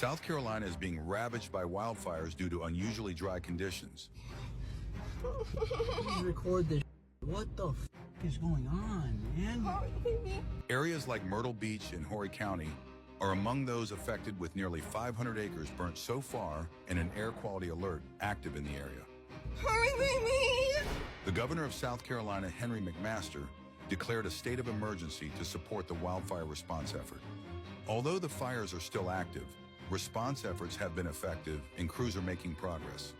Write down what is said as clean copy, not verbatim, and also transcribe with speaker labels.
Speaker 1: South Carolina is being ravaged by wildfires due to unusually dry conditions.
Speaker 2: Please record this. What the is going on, man?
Speaker 1: Areas like Myrtle Beach in Horry County are among those affected, with nearly 500 acres burnt so far and an air quality alert active in the area.
Speaker 3: Hurry, baby!
Speaker 1: The governor of South Carolina, Henry McMaster, declared a state of emergency to support the wildfire response effort. Although the fires are still active, response efforts have been effective and crews are making progress.